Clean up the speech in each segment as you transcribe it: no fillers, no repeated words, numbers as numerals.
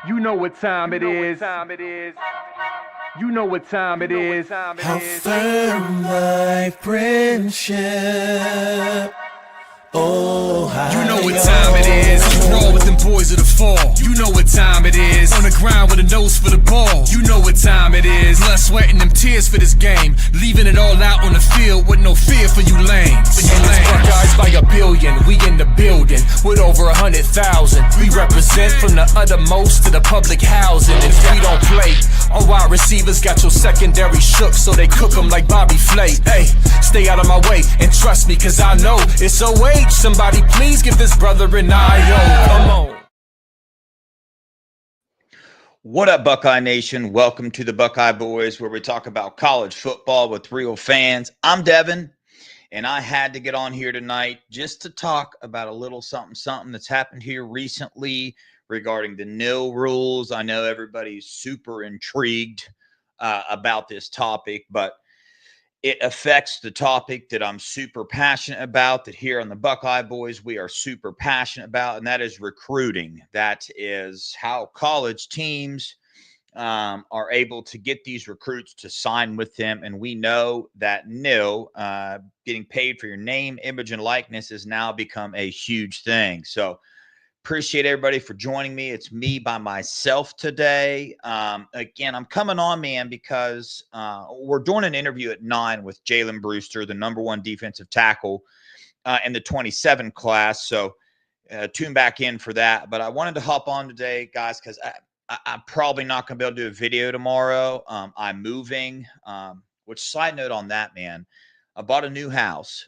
You know what time it is. You know what time it is. How firm thy friendship. Oh, how you know what time it is. Roll with them boys of the fall. You know what time it is. On the ground with a nose for the ball. You know what time it is. Blood, sweat, and them tears for this game. Leaving it all out on the field with no fear for you lames. And it's Buckeyes by a billion. We in the building with over 100,000. We represent from the uttermost to the public housing. And if we don't play, our wide receivers got your secondary shook, so they cook them like Bobby Flay. Hey, stay out of my way and trust me, cause I know it's OH. Somebody please give this brother an IO. Come on. What up, Buckeye Nation? Welcome to the Buckeye Boys, where we talk about college football with real fans. I'm Devin, and I had to get on here tonight just to talk about a little something that's happened here recently regarding the nil rules. I know everybody's super intrigued about this topic, but it affects the topic that I'm super passionate about, that here on the Buckeye Boys we are super passionate about, and that is recruiting. That is how college teams are able to get these recruits to sign with them. And we know that nil, getting paid for your name, image, and likeness has now become a huge thing. So appreciate everybody for joining me. It's me by myself today. Again, I'm coming on, man, because we're doing an interview at 9 with Jalen Brewster, the #1 defensive tackle in the 27 class. So tune back in for that. But I wanted to hop on today, guys, because I'm probably not going to be able to do a video tomorrow. I'm moving, which, side note on that, man, I bought a new house,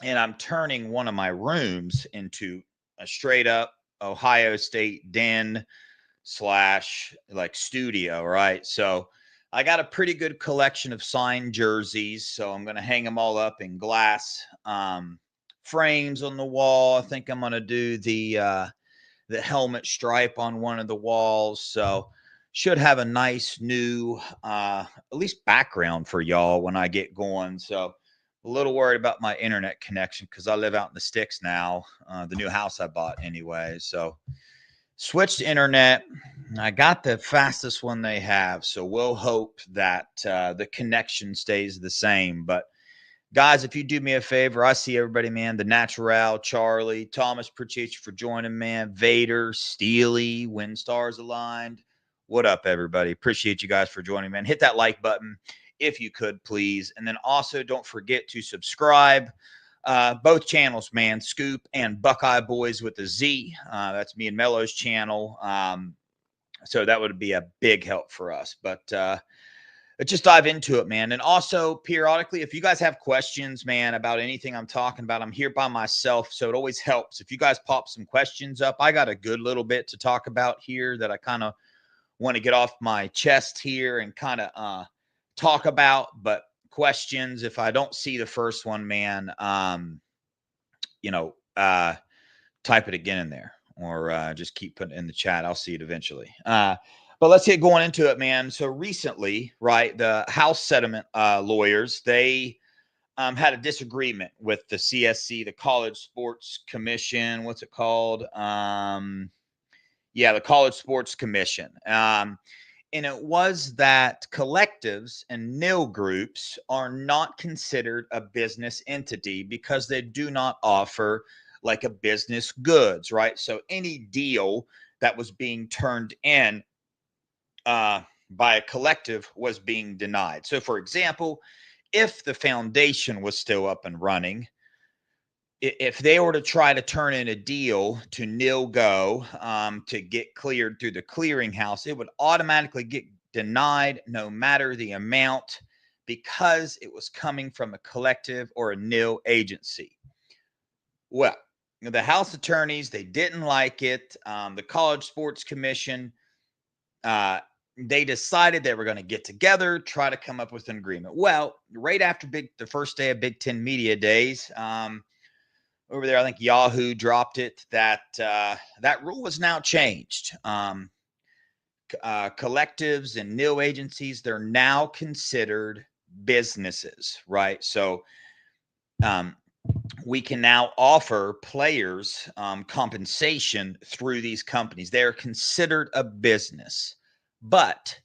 and I'm turning one of my rooms into a straight up Ohio State den / like studio, right? So I got a pretty good collection of signed jerseys, so I'm going to hang them all up in glass frames on the wall. I think I'm going to do the helmet stripe on one of the walls, so should have a nice new at least background for y'all when I get going. So a little worried about my internet connection because I live out in the sticks now, the new house I bought anyway. So switched to internet. I got the fastest one they have, so we'll hope that the connection stays the same. But guys, if you do me a favor, I see everybody, man. The Natural, Charlie, Thomas, appreciate you for joining, man. Vader, Steely, When Stars Aligned. What up, everybody? Appreciate you guys for joining, man. Hit that like button if you could, please. And then also don't forget to subscribe. Both channels, man, Scoop and Buckeye Boys with a Z. That's me and Mello's channel. So that would be a big help for us. But let's just dive into it, man. And also, periodically, if you guys have questions, man, about anything I'm talking about, I'm here by myself, so it always helps if you guys pop some questions up. I got a good little bit to talk about here that I kind of want to get off my chest here and kind of talk about. But questions, if I don't see the first one, man, type it again in there, or just keep putting it in the chat. I'll see it eventually. But let's get going into it, man. So recently, right, the House settlement lawyers, they had a disagreement with the CSC, the College Sports Commission. What's it called? The College Sports Commission. And it was that collectives and nil groups are not considered a business entity because they do not offer like a business goods, right? So any deal that was being turned in by a collective was being denied. So, for example, if the foundation was still up and running, if they were to try to turn in a deal to nil go to get cleared through the clearinghouse, it would automatically get denied no matter the amount because it was coming from a collective or a nil agency. Well, the House attorneys, they didn't like it. The College Sports Commission, they decided they were going to get together, try to come up with an agreement. Well, right after the first day of Big Ten Media Days, over there, I think Yahoo dropped it that that rule was now changed. Collectives and nil agencies, they're now considered businesses, right? So we can now offer players compensation through these companies. They're considered a business, but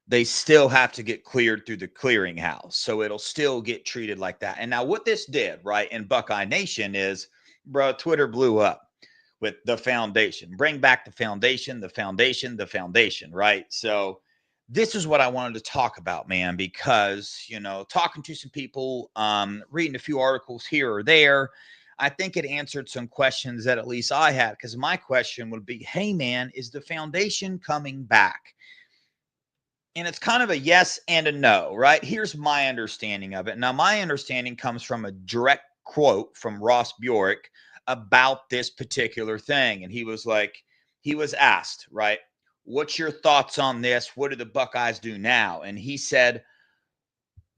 they still have to get cleared through the clearinghouse. So it'll still get treated like that. And now what this did, right, in Buckeye Nation is, bro, Twitter blew up with the foundation. Bring back the foundation, the foundation, the foundation, right? So this is what I wanted to talk about, man, because, you know, talking to some people, reading a few articles here or there, I think it answered some questions that at least I had, because my question would be, hey, man, is the foundation coming back? And it's kind of a yes and a no, right? Here's my understanding of it. Now, my understanding comes from a direct quote from Ross Bjork about this particular thing. And he was like, he was asked, right, what's your thoughts on this? What do the Buckeyes do now? And he said,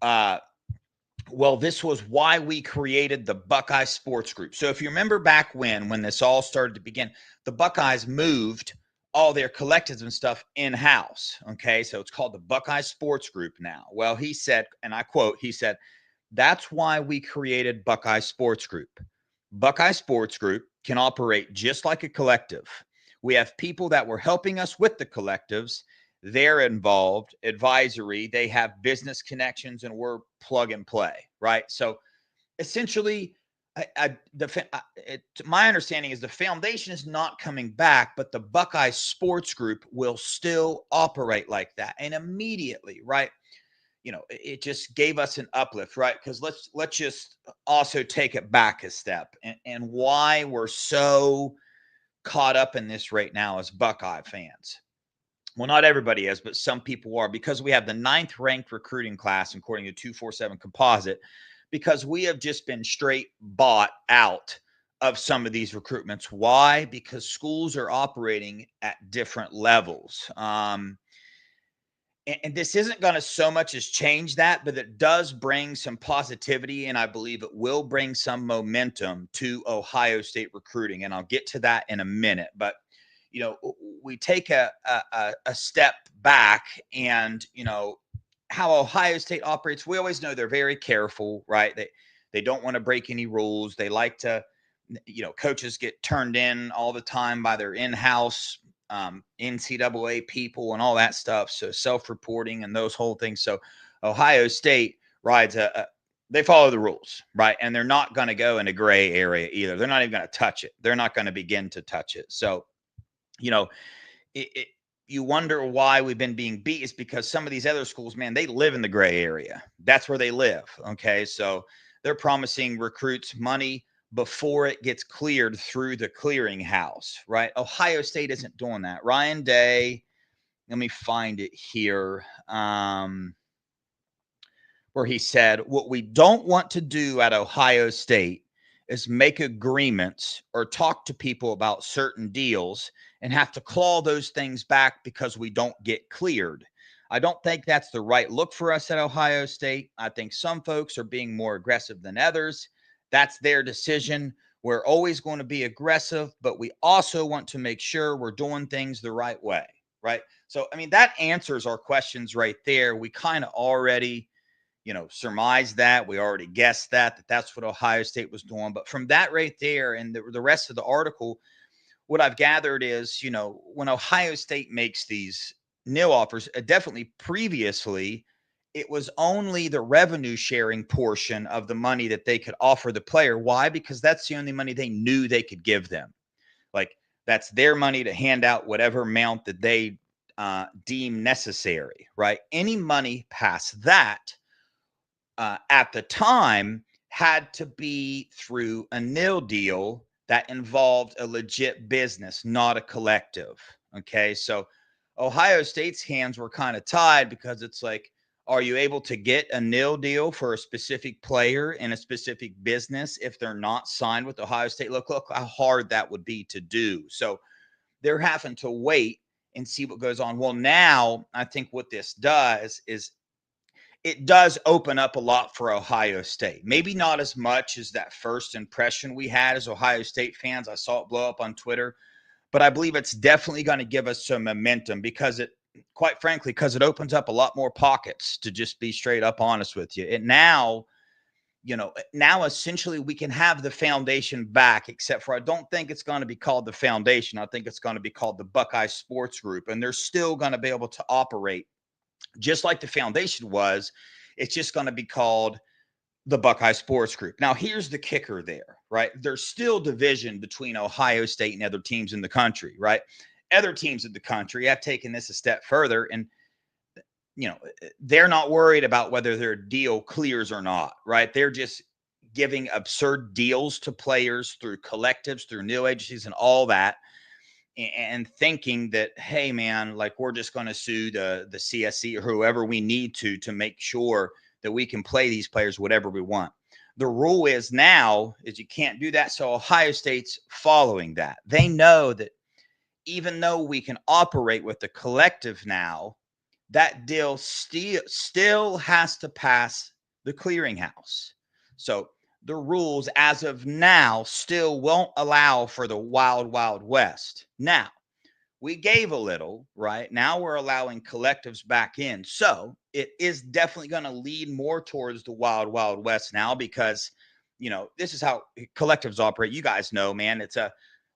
well, this was why we created the Buckeye Sports Group. So if you remember back when this all started to begin, the Buckeyes moved all their collectives and stuff in-house. Okay, so it's called the Buckeye Sports Group now. Well, he said, and I quote, he said, that's why we created Buckeye Sports Group. Buckeye Sports Group can operate just like a collective. We have people that were helping us with the collectives. They're involved, advisory. They have business connections, and we're plug and play, right? So essentially, my understanding is the foundation is not coming back, but the Buckeye Sports Group will still operate like that. And immediately, right, you know, it just gave us an uplift, right? Because let's just also take it back a step, and why we're so caught up in this right now as Buckeye fans. Well, not everybody is, but some people are, because we have the 9th ranked recruiting class according to 247 Composite, because we have just been straight bought out of some of these recruitments. Why? Because schools are operating at different levels. And this isn't going to so much as change that, but it does bring some positivity, and I believe it will bring some momentum to Ohio State recruiting. And I'll get to that in a minute. But, you know, we take a step back, and, you know, how Ohio State operates, we always know they're very careful, right? They don't want to break any rules. They like to, you know, coaches get turned in all the time by their in-house NCAA people and all that stuff. So self-reporting and those whole things. So Ohio State rides they follow the rules, right? And they're not going to go in a gray area either. They're not even going to touch it. They're not going to begin to touch it. So, you know, you wonder why we've been being beat is because some of these other schools, man, they live in the gray area. That's where they live. Okay. So they're promising recruits money before it gets cleared through the clearinghouse, right? Ohio State isn't doing that. Ryan Day, let me find it here, where he said, what we don't want to do at Ohio State is make agreements or talk to people about certain deals and have to claw those things back because we don't get cleared. I don't think that's the right look for us at Ohio State. I think some folks are being more aggressive than others. That's their decision. We're always going to be aggressive, but we also want to make sure we're doing things the right way, right? So, I mean, that answers our questions right there. We kind of already, you know, surmised that. We already guessed that that's what Ohio State was doing. But from that right there and the rest of the article, what I've gathered is, you know, when Ohio State makes these nil offers, definitely previously, it was only the revenue sharing portion of the money that they could offer the player. Why? Because that's the only money they knew they could give them. Like, that's their money to hand out whatever amount that they deem necessary, right? Any money past that at the time had to be through a nil deal that involved a legit business, not a collective. Okay. So Ohio State's hands were kind of tied because it's like, are you able to get a nil deal for a specific player in a specific business if they're not signed with Ohio State? Look how hard that would be to do. So they're having to wait and see what goes on. Well, now I think what this does is it does open up a lot for Ohio State. Maybe not as much as that first impression we had as Ohio State fans. I saw it blow up on Twitter, but I believe it's definitely going to give us some momentum because quite frankly, because it opens up a lot more pockets, to just be straight up honest with you. It now, now essentially we can have the foundation back, except for I don't think it's going to be called the foundation. I think it's going to be called the Buckeye Sports Group, and they're still going to be able to operate just like the foundation was. It's just going to be called the Buckeye Sports Group. Now, here's the kicker there, right? There's still division between Ohio State and other teams in the country, right? Other teams in the country have taken this a step further, and they're not worried about whether their deal clears or not, right? They're just giving absurd deals to players through collectives, through new agencies and all that, and thinking that, hey, man, like we're just going to sue the CSC or whoever we need to make sure that we can play these players whatever we want. The rule is now is you can't do that. So Ohio State's following that. They know that even though we can operate with the collective now, that deal still has to pass the clearinghouse. So the rules as of now still won't allow for the wild, wild west. Now, we gave a little, right? Now we're allowing collectives back in. So it is definitely going to lead more towards the wild, wild west now because, this is how collectives operate. You guys know, man, it's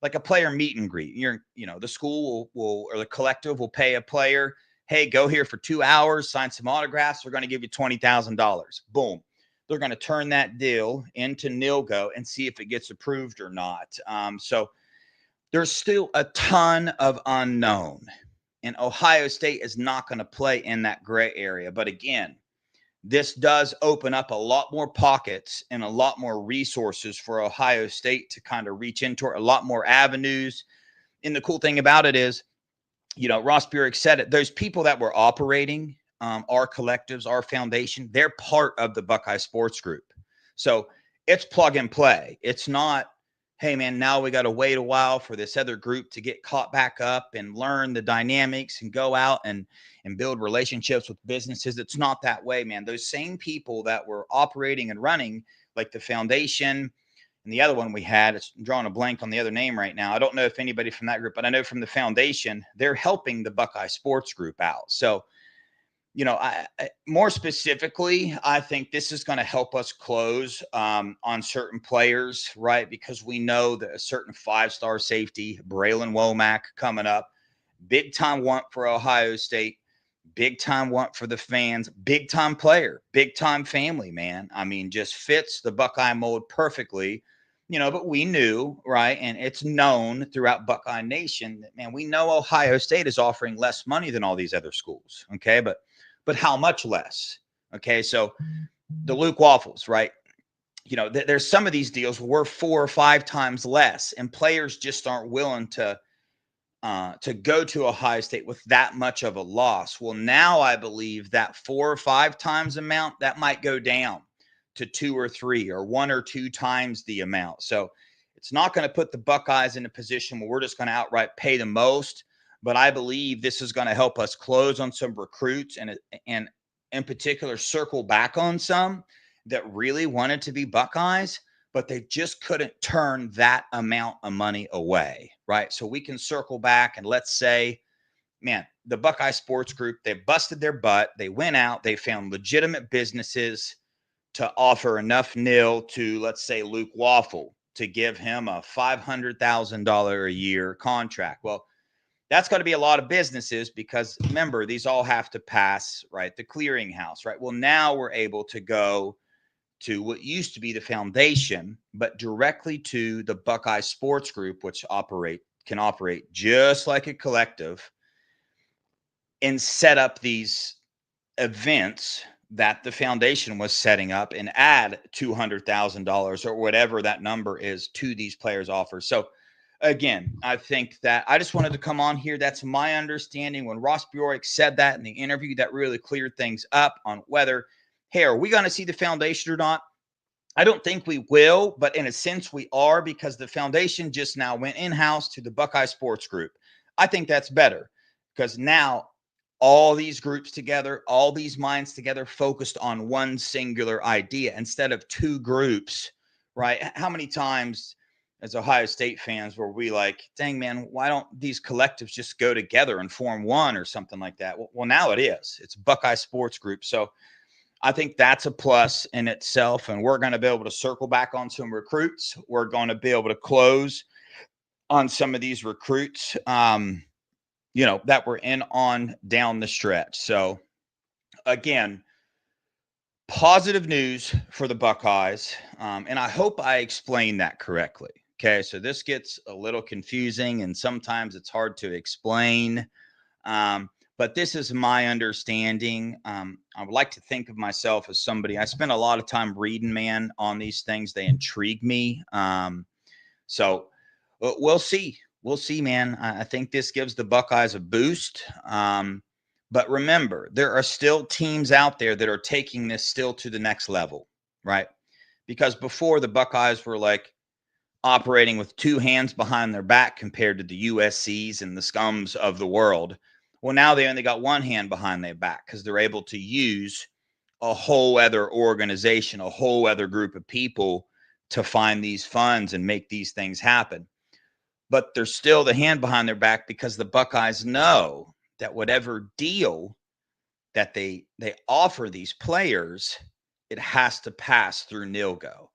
like a player meet and greet. The school will or the collective will pay a player, hey, go here for 2 hours, sign some autographs. We're going to give you $20,000. Boom. They're going to turn that deal into NILGO and see if it gets approved or not. So there's still a ton of unknown. And Ohio State is not going to play in that gray area. But again, this does open up a lot more pockets and a lot more resources for Ohio State to kind of reach into, a lot more avenues. And the cool thing about it is, Ross Burek said it. Those people that were operating our collectives, our foundation, they're part of the Buckeye Sports Group. So it's plug and play. It's not, hey, man, now we got to wait a while for this other group to get caught back up and learn the dynamics and go out and build relationships with businesses. It's not that way, man. Those same people that were operating and running, like the foundation, and the other one we had, I'm drawing a blank on the other name right now. I don't know if anybody from that group, but I know from the foundation, they're helping the Buckeye Sports Group out. So, more specifically, I think this is going to help us close on certain players, right? Because we know that a certain 5-star safety, Braylon Womack, coming up, big time want for Ohio State, big time want for the fans, big time player, big time family, man. I mean, just fits the Buckeye mold perfectly. But we knew, right, and it's known throughout Buckeye Nation that, man, we know Ohio State is offering less money than all these other schools, okay? But how much less? Okay, so the Luke Waffles, right? There's some of these deals where we're 4 or 5 times less, and players just aren't willing to go to Ohio State with that much of a loss. Well, now I believe that 4 or 5 times amount, that might go down to 2 or 3 or 1 or 2 times the amount. So it's not going to put the Buckeyes in a position where we're just going to outright pay the most. But I believe this is going to help us close on some recruits and in particular circle back on some that really wanted to be Buckeyes, but they just couldn't turn that amount of money away, right? So we can circle back and let's say, man, the Buckeye Sports Group, they busted their butt. They went out. They found legitimate businesses to offer enough nil to, let's say, Luke Waffle to give him a $500,000 a year contract. Well, that's going to be a lot of businesses because remember, these all have to pass, right, the clearinghouse, right? Well, now we're able to go to what used to be the foundation, but directly to the Buckeye Sports Group, which can operate just like a collective and set up these events that the foundation was setting up and add $200,000 or whatever that number is to these players' offers. So again, I think that I just wanted to come on here. That's my understanding. When Ross Burek said that in the interview, that really cleared things up on whether, hey, are we going to see the foundation or not? I don't think we will, but in a sense we are because the foundation just now went in-house to the Buckeye Sports Group. I think that's better because now all these groups together, all these minds together focused on one singular idea instead of 2 groups, right? How many times as Ohio State fans were we like, dang, man, why don't these collectives just go together and form one or something like that? Well, now it is. It's Buckeye Sports Group. So I think that's a plus in itself. And we're going to be able to circle back on some recruits. We're going to be able to close on some of these recruits, you know, that we're in on down the stretch. So again, positive news for the Buckeyes. And I hope I explained that correctly. Okay. So this gets a little confusing and sometimes it's hard to explain. But this is my understanding. I would like to think of myself as somebody, I spend a lot of time reading, man, on these things. They intrigue me. So we'll see. We'll see, man. I think this gives the Buckeyes a boost. But remember, there are still teams out there that are taking this still to the next level, right? Because before the Buckeyes were like operating with two hands behind their back compared to the USCs and the scums of the world. Well, now they only got one hand behind their back because they're able to use a whole other organization, a whole other group of people to find these funds and make these things happen. But there's still the hand behind their back because the Buckeyes know that whatever deal that they offer these players, it has to pass through NILGO.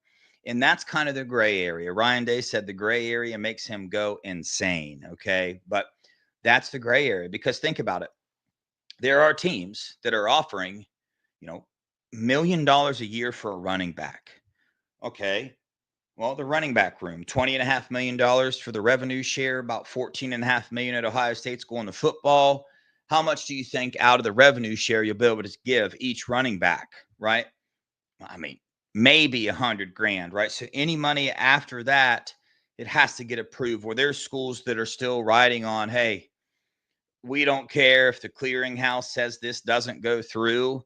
And that's kind of the gray area. Ryan Day said the gray area makes him go insane, okay? But that's the gray area because think about it. There are teams that are offering, you know, $1 million a year for a running back. Okay. Well, the running back room, $20.5 million for the revenue share, about $14.5 million at Ohio State's going to football. How much do you think out of the revenue share you'll be able to give each running back, right? I mean, maybe $100,000, right? So any money after that, it has to get approved. Where there's schools that are still riding on, hey, we don't care if the clearinghouse says this doesn't go through.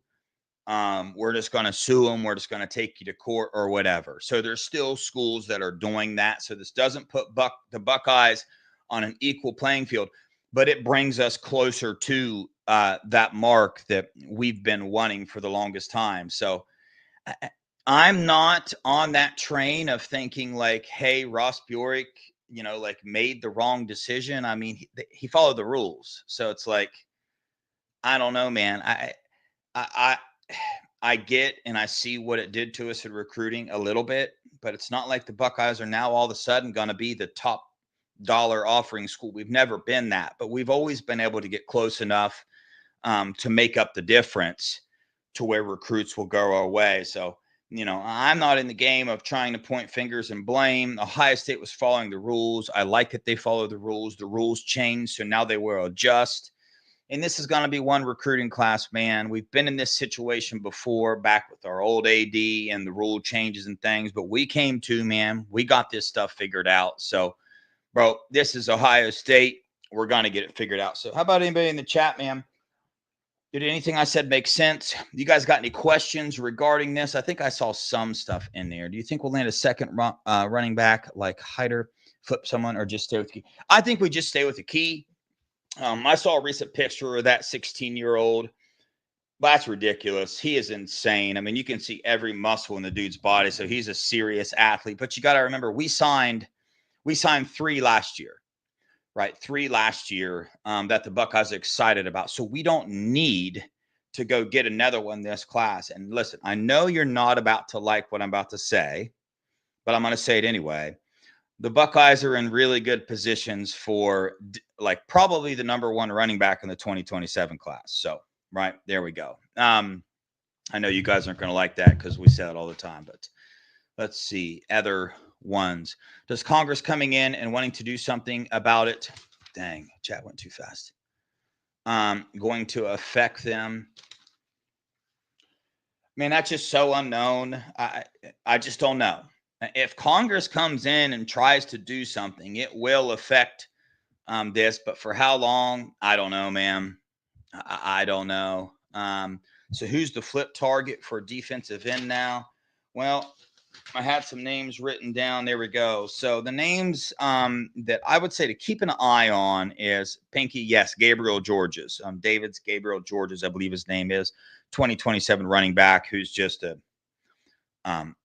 We're just going to sue them. We're just going to take you to court or whatever. So there's still schools that are doing that. So this doesn't put the Buckeyes on an equal playing field, but it brings us closer to that mark that we've been wanting for the longest time. So I'm not on that train of thinking like, hey, Ross Bjork, you know, like made the wrong decision. I mean, he followed the rules. So it's like, I don't know, man. I get and I see what it did to us in recruiting a little bit, but it's not like the Buckeyes are now all of a sudden going to be the top dollar offering school. We've never been that, but we've always been able to get close enough to make up the difference to where recruits will go our way. So, you know, I'm not in the game of trying to point fingers and blame. Ohio State was following the rules. I like that they follow the rules. The rules changed, so now they will adjust. And this is going to be one recruiting class, man. We've been in this situation before back with our old AD and the rule changes and things, but we came to, man, we got this stuff figured out. So, bro, this is Ohio State. We're going to get it figured out. So how about anybody in the chat, man? Did anything I said make sense? You guys got any questions regarding this? I think I saw some stuff in there. Do you think we'll land a second running back like Hyder, flip someone, or just stay with the key? I think we just stay with the key. I saw a recent picture of that 16-year-old. That's ridiculous. He is insane. I mean, you can see every muscle in the dude's body. So he's a serious athlete. But you got to remember, we signed 3 last year. Right, 3 last year that the Buckeyes are excited about. So we don't need to go get another one this class. And listen, I know you're not about to like what I'm about to say, but I'm going to say it anyway. The Buckeyes are in really good positions for like probably the #1 running back in the 2027 class. So, right, there we go. I know you guys aren't going to like that because we say it all the time, but let's see. Other ones. Does Congress coming in and wanting to do something about it? Dang, chat went too fast. Going to affect them? Man, that's just so unknown. I just don't know. If Congress comes in and tries to do something, it will affect this. But for how long? I don't know, man. I don't know. So who's the flip target for defensive end now? Well, I had some names written down. There we go. So the names that I would say to keep an eye on is Pinky. Yes, Gabriel Georges. David's Gabriel Georges, I believe his name is. 2027 running back who's just a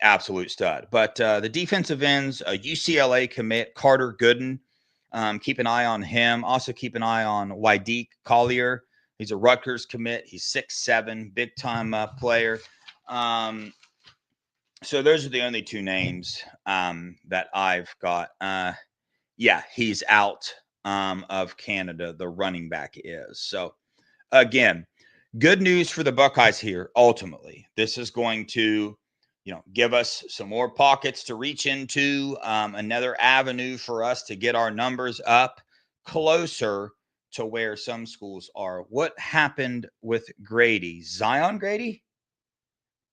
absolute stud. But the defensive ends, a UCLA commit, Carter Gooden. Keep an eye on him. Also keep an eye on Wydeek Collier. He's a Rutgers commit. He's 6'7", big-time player. So those are the only two names that I've got. Yeah, he's out of Canada. The running back is. So again, good news for the Buckeyes here. Ultimately, this is going to, give us some more pockets to reach into, another avenue for us to get our numbers up closer to where some schools are. What happened with Grady? Zion Grady?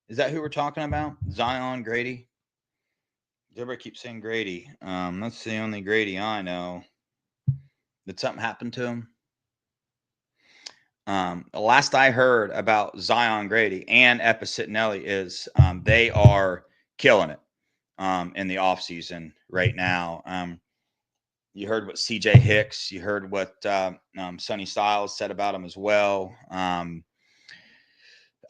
Is that who we're talking about? Zion Grady? Everybody keeps saying Grady. That's the only Grady I know. Did something happen to him? The last I heard about Zion Grady and Epicitinelli is they are killing it in the offseason right now. You heard what CJ Hicks, you heard what Sonny Styles said about him as well.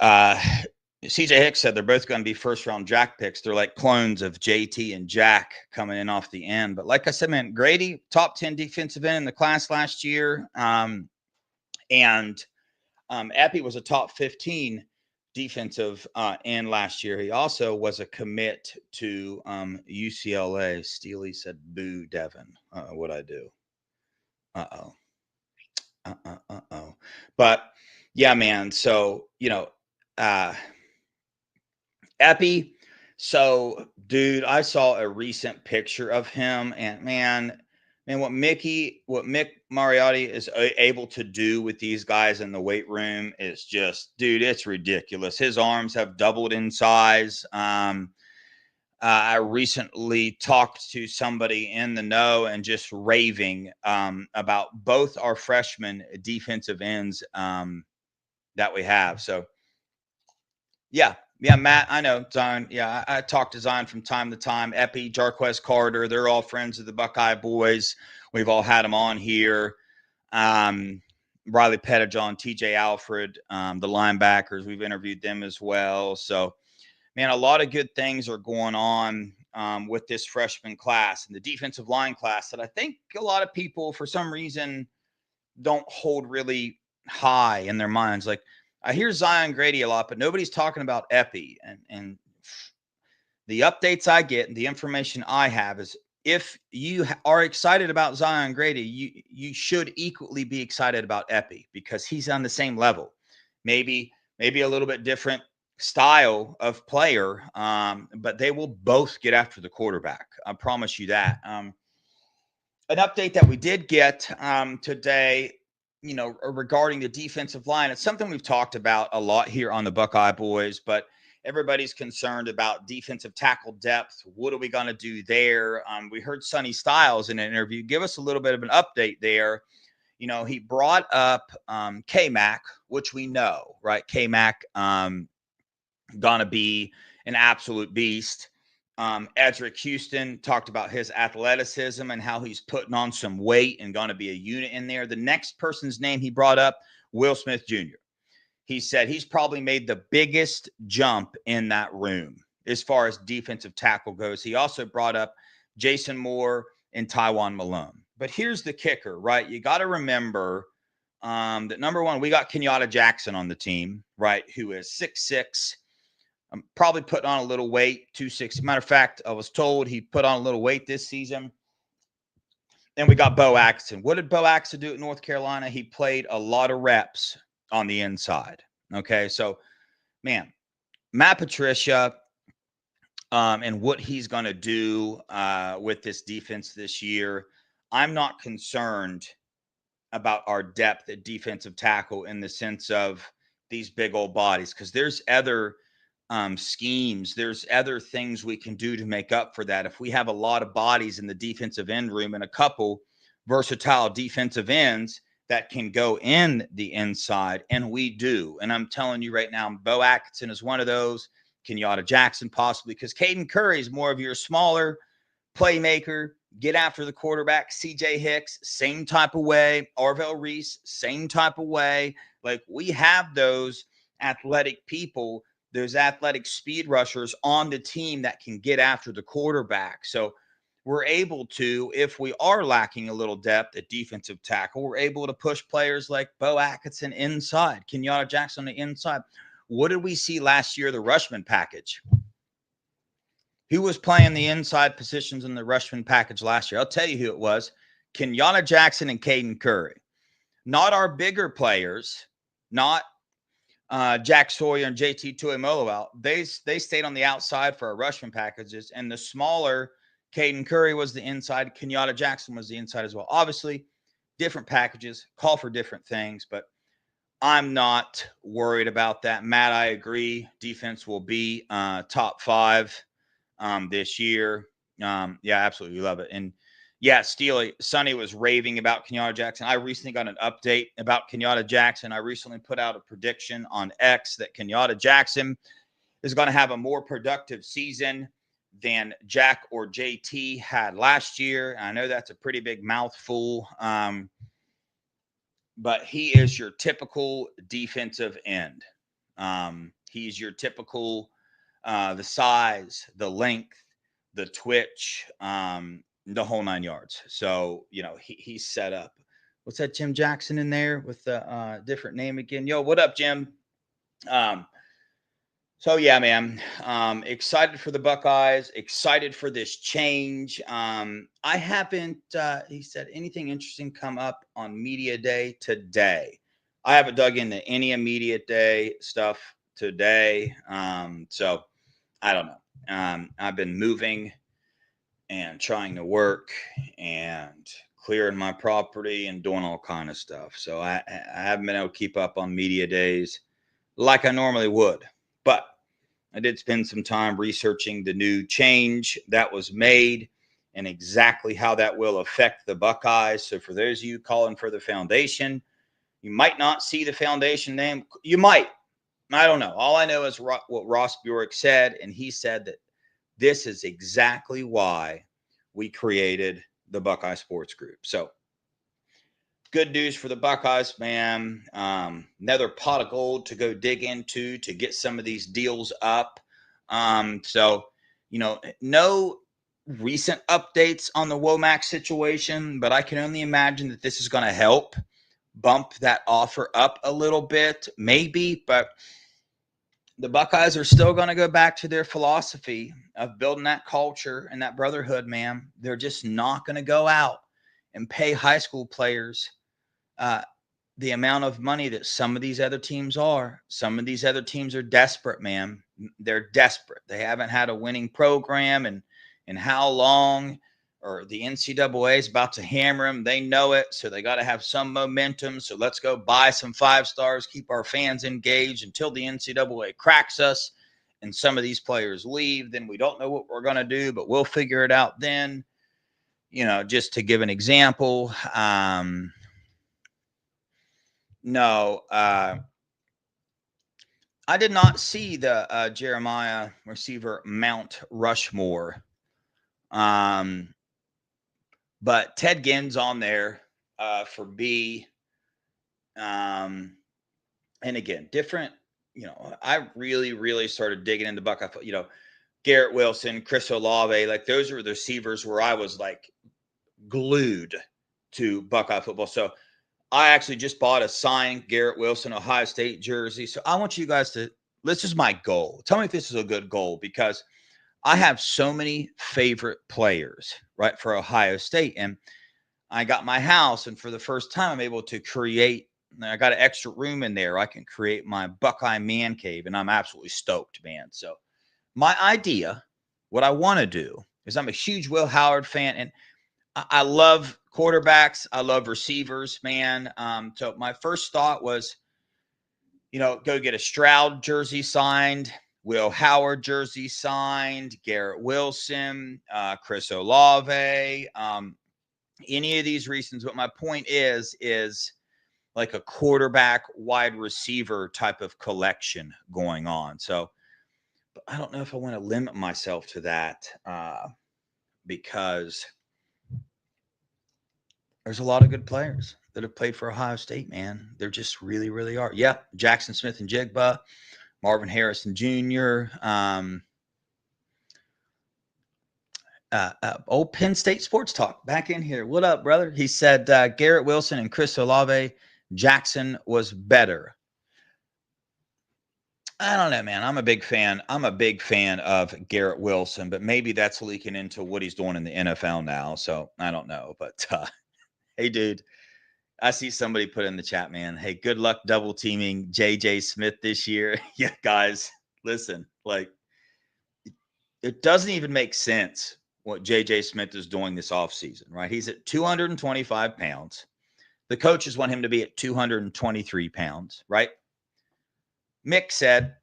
CJ Hicks said they're both going to be first-round Jack picks. They're like clones of JT and Jack coming in off the end. But like I said, man, Grady, top 10 defensive end in the class last year. And Epi was a top 15 defensive end last year. He also was a commit to UCLA. Steely said, boo, Devin. What'd I do? Uh-oh. But, yeah, man. So, Epi. So, dude, I saw a recent picture of him, and man, what Mick Mariotti is able to do with these guys in the weight room is just, dude, it's ridiculous. His arms have doubled in size. I recently talked to somebody in the know and just raving about both our freshman defensive ends that we have. So, yeah, Matt, I know Zion. Yeah, I talk to Zion from time to time. Epi, Jarquez Carter, they're all friends of the Buckeye boys. We've all had them on here. Riley Pettijohn, TJ Alfred, the linebackers, we've interviewed them as well. So, man, a lot of good things are going on with this freshman class and the defensive line class that I think a lot of people, for some reason, don't hold really high in their minds. Like, I hear Zion Grady a lot, but nobody's talking about Epi. And the updates I get and the information I have is if you are excited about Zion Grady, you should equally be excited about Epi because he's on the same level. Maybe a little bit different style of player, but they will both get after the quarterback. I promise you that. An update that we did get today, regarding the defensive line. It's something we've talked about a lot here on the Buckeye Boys, but everybody's concerned about defensive tackle depth. What are we going to do there? We heard Sonny Styles in an interview give us a little bit of an update there. He brought up K-Mac, which we know, right? K-Mac going to be an absolute beast. Edric Houston talked about his athleticism and how he's putting on some weight and going to be a unit in there. The next person's name he brought up, Will Smith Jr. He said he's probably made the biggest jump in that room as far as defensive tackle goes. He also brought up Jason Moore and Tywan Malone. But here's the kicker, right? You got to remember that, number one, we got Kenyatta Jackson on the team, right, who is 6'6". I'm probably putting on a little weight, 260. Matter of fact, I was told he put on a little weight this season. Then we got Bo Axton. What did Bo Axton do at North Carolina? He played a lot of reps on the inside. Okay, so, man, Matt Patricia and what he's going to do with this defense this year, I'm not concerned about our depth at defensive tackle in the sense of these big old bodies because there's other schemes. There's other things we can do to make up for that. If we have a lot of bodies in the defensive end room and a couple versatile defensive ends that can go in the inside, and we do. And I'm telling you right now, Bo Atkinson is one of those, Kenyatta Jackson possibly, because Caden Curry is more of your smaller playmaker, get after the quarterback. CJ Hicks, same type of way. Arvell Reese, same type of way. Like, we have those athletic people, those athletic speed rushers on the team that can get after the quarterback. So we're able to, if we are lacking a little depth at defensive tackle, we're able to push players like Bo Atkinson inside, Kenyatta Jackson on the inside. What did we see last year? The rushman package. Who was playing the inside positions in the rushman package last year? I'll tell you who it was. Kenyatta Jackson and Caden Curry. Not our bigger players, not Jack Sawyer and JT Tuimoloau. They stayed on the outside for our rushman packages, and the smaller Caden Curry was the inside. Kenyatta Jackson was the inside as well. Obviously, different packages, call for different things, but I'm not worried about that. Matt, I agree. Defense will be top 5 this year. Yeah, absolutely love it. And yeah, Steely, Sonny was raving about Kenyatta Jackson. I recently got an update about Kenyatta Jackson. I recently put out a prediction on X that Kenyatta Jackson is going to have a more productive season than Jack or JT had last year. I know that's a pretty big mouthful, but he is your typical defensive end. He's your typical, the size, the length, the twitch, the whole 9 yards. So, you know, he's set up. What's that, Jim Jackson in there with the different name again? Yo, what up, Jim? So, yeah, man, excited for the Buckeyes, excited for this change. I haven't, he said, anything interesting come up on media day today? I haven't dug into any media day stuff today. So I don't know. I've been moving and trying to work and clearing my property and doing all kind of stuff. So I haven't been able to keep up on media days like I normally would. But I did spend some time researching the new change that was made and exactly how that will affect the Buckeyes. So for those of you calling for the foundation, you might not see the foundation name. You might. I don't know. All I know is what Ross Bjork said, and he said that this is exactly why we created the Buckeye Sports Group. So good news for the Buckeyes, man. Another pot of gold to go dig into to get some of these deals up. So, you know, no recent updates on the Womack situation, but I can only imagine that this is going to help bump that offer up a little bit, maybe, but the Buckeyes are still going to go back to their philosophy of building that culture and that brotherhood, man. They're just not going to go out and pay high school players the amount of money that some of these other teams are. Some of these other teams are desperate, man. They're desperate. They haven't had a winning program and how long, or the NCAA is about to hammer them. They know it, so they got to have some momentum. So let's go buy some 5 stars, keep our fans engaged until the NCAA cracks us and some of these players leave. Then we don't know what we're going to do, but we'll figure it out then. You know, just to give an example, no, I did not see the Jeremiah receiver Mount Rushmore. But Ted Ginn's on there for B. And again, different, you know, I really started digging into Buckeye, you know, Garrett Wilson, Chris Olave, like those are the receivers where I was like glued to Buckeye football. So I actually just bought a signed Garrett Wilson Ohio State jersey. So I want you guys to, this is my goal. Tell me if this is a good goal, because I have so many favorite players, right, for Ohio State. And I got my house, and for the first time, I'm able to create, I got an extra room in there. I can create my Buckeye man cave, and I'm absolutely stoked, man. So my idea, what I want to do, is I'm a huge Will Howard fan, and I love quarterbacks. I love receivers, man. So my first thought was, you know, go get a Stroud jersey signed, Will Howard jersey signed, Garrett Wilson, Chris Olave, any of these reasons. But my point is like a quarterback wide receiver type of collection going on. So but I don't know if I want to limit myself to that because there's a lot of good players that have played for Ohio State, man. They're just really are. Yeah, Jackson Smith and Jigba, Marvin Harrison Jr., old Penn State Sports Talk back in here. What up, brother? He said Garrett Wilson and Chris Olave, Jackson was better. I don't know, man. I'm a big fan. I'm a big fan of Garrett Wilson, but maybe that's leaking into what he's doing in the NFL now. So I don't know. But hey, dude, I see somebody put in the chat, man. Hey, good luck double teaming JJ Smith this year. Yeah, guys, listen, like it doesn't even make sense what JJ Smith is doing this offseason, right? He's at 225 pounds. The coaches want him to be at 223 pounds, right? Mick said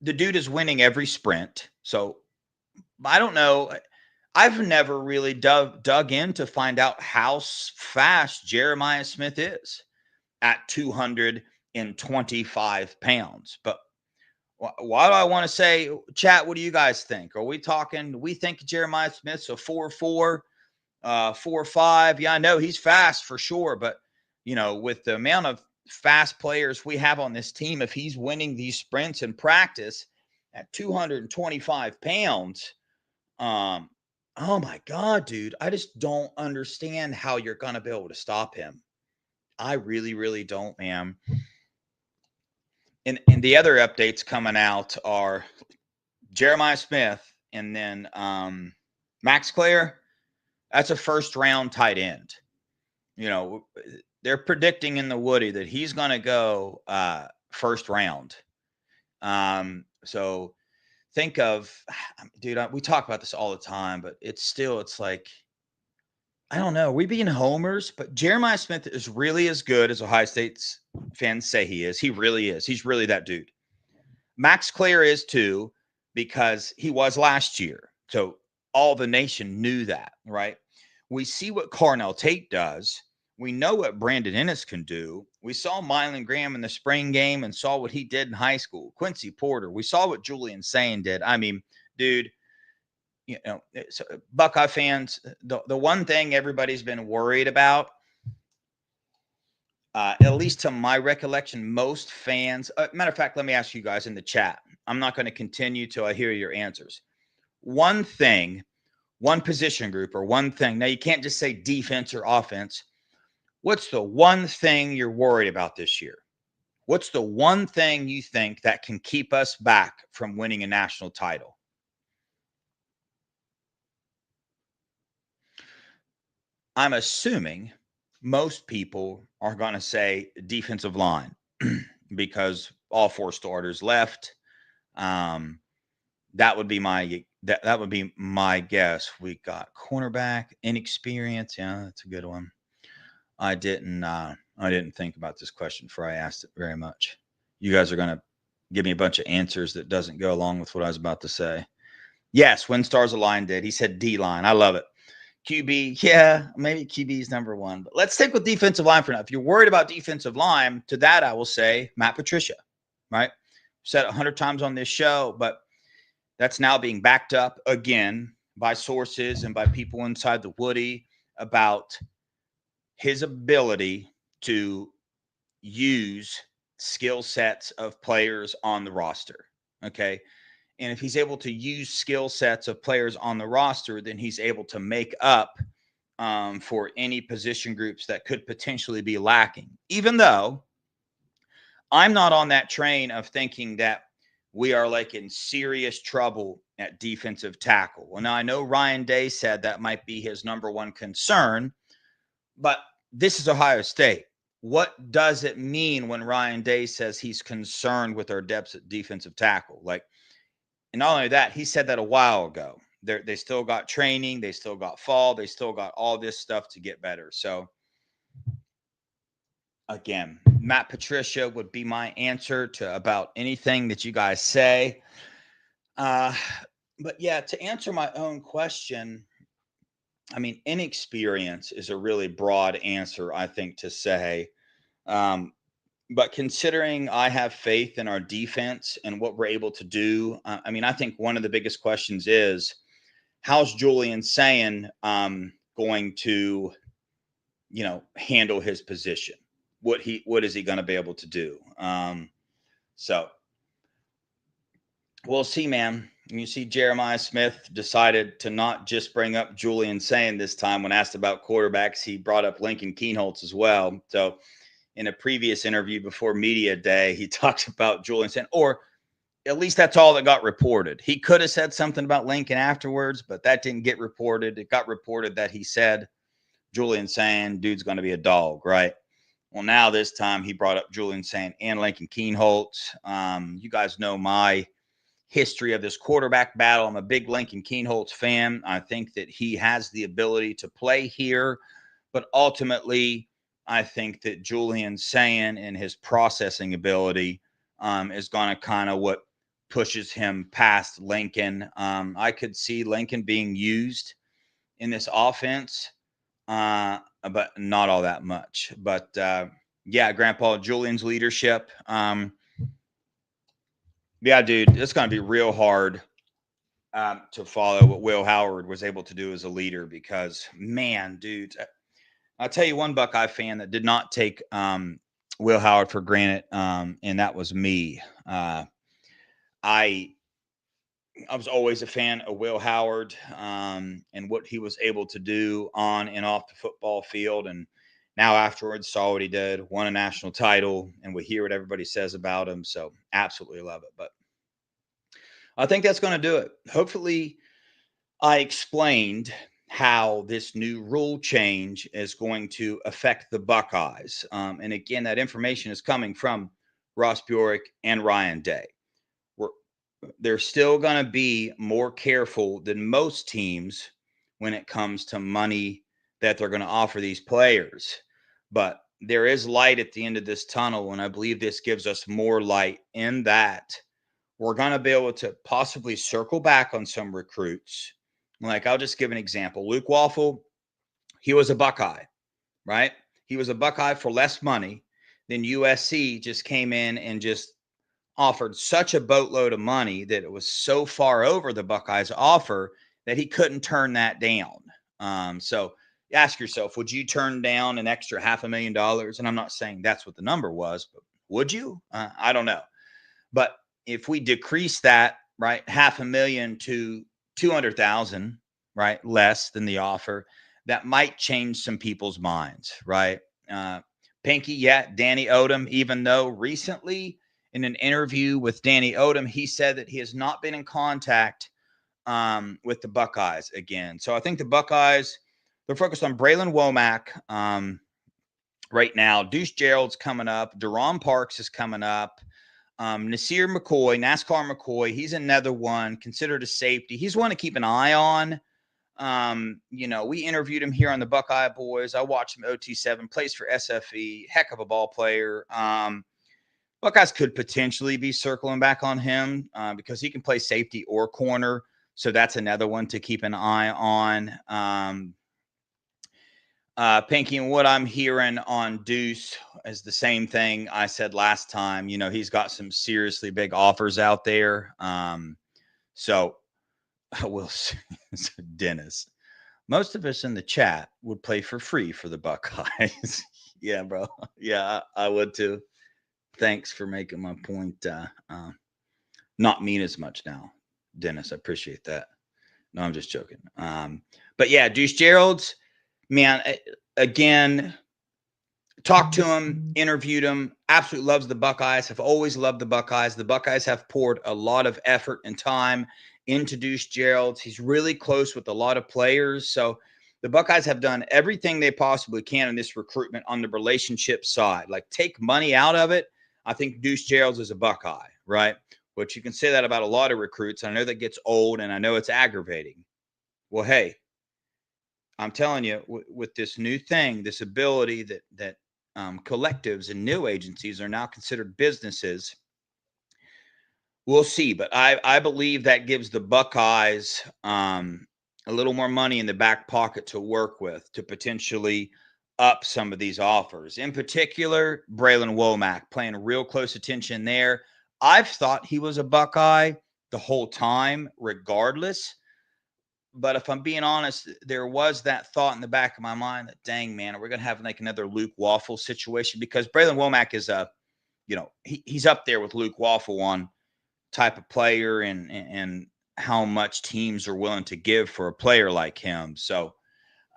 the dude is winning every sprint. So I don't know. I've never really dug in to find out how fast Jeremiah Smith is at 225 pounds. But why do I want to say, chat, what do you guys think? Are we talking, do we think Jeremiah Smith's a 4.4, 4.5? Yeah, I know he's fast for sure. But, you know, with the amount of fast players we have on this team, if he's winning these sprints in practice at 225 pounds, oh my God, dude, I just don't understand how you're going to be able to stop him. I really, really don't, man. And the other updates coming out are Jeremiah Smith and then Max Clare. That's a first round tight end. You know, they're predicting in the Woody that he's going to go first round. So think of, dude, we talk about this all the time, but it's like, I don't know. We being homers, but Jeremiah Smith is really as good as Ohio State's fans say he is. He really is. He's really that dude. Max Clare is too, because he was last year. So all the nation knew that, right? We see what Carnell Tate does. We know what Brandon Ennis can do. We saw Mylan Graham in the spring game and saw what he did in high school. Quincy Porter. We saw what Julian Sayin did. I mean, dude, you know, so Buckeye fans, the one thing everybody's been worried about, at least to my recollection, most fans, matter of fact, let me ask you guys in the chat. I'm not going to continue till I hear your answers. One thing, one position group or one thing. Now, you can't just say defense or offense. What's the one thing you're worried about this year? What's the one thing you think that can keep us back from winning a national title? I'm assuming most people are going to say defensive line because all four starters left. That would be my guess. We got cornerback, inexperience. Yeah, that's a good one. I didn't think about this question before I asked it very much. You guys are going to give me a bunch of answers that doesn't go along with what I was about to say. Yes, Winstars aligned did. He said D-line. I love it. QB, yeah, maybe QB is number one. But let's stick with defensive line for now. If you're worried about defensive line, to that I will say Matt Patricia, right? Said 100 times on this show, but that's now being backed up again by sources and by people inside the Woody about his ability to use skill sets of players on the roster, okay? And if he's able to use skill sets of players on the roster, then he's able to make up for any position groups that could potentially be lacking. Even though I'm not on that train of thinking that we are like in serious trouble at defensive tackle. Well, now I know Ryan Day said that might be his number one concern, but this is Ohio State. What does it mean when Ryan Day says he's concerned with our depth at defensive tackle? Like, and not only that, he said that a while ago. They still got training. They still got fall. They still got all this stuff to get better. So, again, Matt Patricia would be my answer to about anything that you guys say. But, yeah, to answer my own question, I mean, inexperience is a really broad answer, I think, to say. But considering I have faith in our defense and what we're able to do, I mean, I think one of the biggest questions is, how's Julian Sayin going to, you know, handle his position? What is he going to be able to do? So we'll see, man. You see Jeremiah Smith decided to not just bring up Julian Sayin this time. When asked about quarterbacks, he brought up Lincoln Kienholz as well. So in a previous interview before media day, he talked about Julian Sayin, or at least that's all that got reported. He could have said something about Lincoln afterwards, but that didn't get reported. It got reported that he said Julian saying dude's going to be a dog, right? Well, now this time he brought up Julian saying and Lincoln Keenholz. You guys know my history of this quarterback battle. I'm a big Lincoln Keenholz fan. I think that he has the ability to play here, but ultimately, I think that Julian saying and his processing ability is going to kind of what pushes him past Lincoln. I could see Lincoln being used in this offense, but not all that much. But yeah, Grandpa, Julian's leadership. Yeah, dude, it's going to be real hard to follow what Will Howard was able to do as a leader because, man, dude, I'll tell you one Buckeye fan that did not take Will Howard for granted, and that was me. I was always a fan of Will Howard and what he was able to do on and off the football field. And now afterwards, saw what he did, won a national title, and we hear what everybody says about him. So absolutely love it. But I think that's going to do it. Hopefully, I explained how this new rule change is going to affect the Buckeyes. And again, that information is coming from Ross Bjork and Ryan Day. They're still going to be more careful than most teams when it comes to money that they're going to offer these players. But there is light at the end of this tunnel, and I believe this gives us more light in that we're going to be able to possibly circle back on some recruits. Like, I'll just give an example. Luke Waffle, he was a Buckeye, right? He was a Buckeye for less money. Then USC just came in and just offered such a boatload of money that it was so far over the Buckeyes' offer that he couldn't turn that down. So ask yourself, would you turn down an extra $500,000? And I'm not saying that's what the number was, but would you? I don't know. But if we decrease that, right, $500,000 to $200,000, right, less than the offer, that might change some people's minds, right? Pinky, yeah, Danny Odom, even though recently in an interview with Danny Odom, he said that he has not been in contact with the Buckeyes again. So I think the Buckeyes, they're focused on Braylon Womack right now. Deuce Gerald's coming up. Deron Parks is coming up. Nasir McCoy, NASCAR McCoy, he's another one considered a safety. He's one to keep an eye on. You know, we interviewed him here on the Buckeye Boys. I watched him OT7, plays for SFE, heck of a ball player. Buckeyes could potentially be circling back on him because he can play safety or corner. So that's another one to keep an eye on. Pinky, and what I'm hearing on Deuce is the same thing I said last time. You know, he's got some seriously big offers out there. So I will say, Dennis, most of us in the chat would play for free for the Buckeyes. Yeah, bro. Yeah, I would too. Thanks for making my point not mean as much now, Dennis. I appreciate that. No, I'm just joking. But yeah, Deuce Gerald's, man, again, talked to him, interviewed him, absolutely loves the Buckeyes, have always loved the Buckeyes. The Buckeyes have poured a lot of effort and time into Deuce Gerald. He's really close with a lot of players. So the Buckeyes have done everything they possibly can in this recruitment on the relationship side. Like, take money out of it. I think Deuce Gerald is a Buckeye, right? But you can say that about a lot of recruits. I know that gets old, and I know it's aggravating. Well, hey, I'm telling you, with this new thing, this ability that collectives and new agencies are now considered businesses, we'll see. But I believe that gives the Buckeyes a little more money in the back pocket to work with to potentially up some of these offers. In particular, Braylon Womack, paying real close attention there. I've thought he was a Buckeye the whole time, regardless. But if I'm being honest, there was that thought in the back of my mind that, dang, man, we're going to have like another Luke Waffle situation, because Braylon Womack is he's up there with Luke Waffle on type of player and how much teams are willing to give for a player like him. So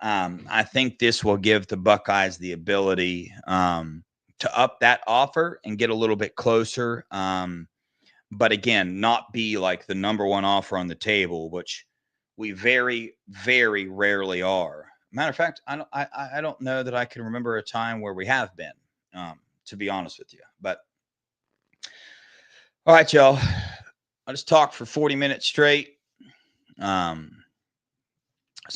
I think this will give the Buckeyes the ability to up that offer and get a little bit closer. but again, not be like the number one offer on the table, which we very, very rarely are. Matter of fact, I don't know that I can remember a time where we have been, to be honest with you. But all right, y'all. I just talked for 40 minutes straight. So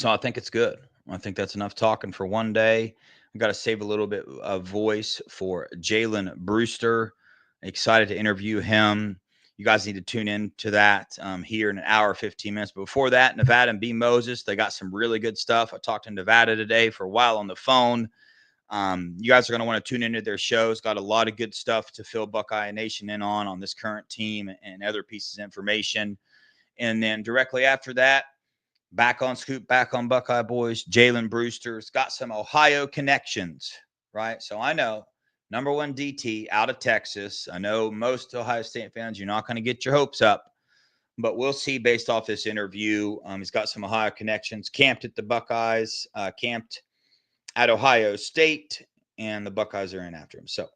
I think it's good. I think that's enough talking for one day. I've got to save a little bit of voice for Jalen Brewster. Excited to interview him. You guys need to tune in to that here in an hour, 15 minutes. But before that, Nevada and B. Moses, they got some really good stuff. I talked to Nevada today for a while on the phone. You guys are going to want to tune into their shows. Got a lot of good stuff to fill Buckeye Nation in on this current team and other pieces of information. And then directly after that, back on Scoop, back on Buckeye Boys, Jalen Brewster's got some Ohio connections, right? So I know number one DT out of Texas. I know most Ohio State fans, you're not going to get your hopes up, but we'll see based off this interview. He's got some Ohio connections, camped at the Buckeyes, camped at Ohio State, and the Buckeyes are in after him. So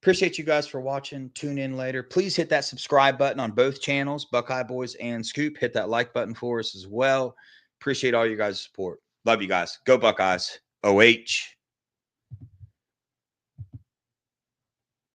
appreciate you guys for watching. Tune in later. Please hit that subscribe button on both channels, Buckeye Boys and Scoop. Hit that like button for us as well. Appreciate all you guys' support. Love you guys. Go Buckeyes. OH.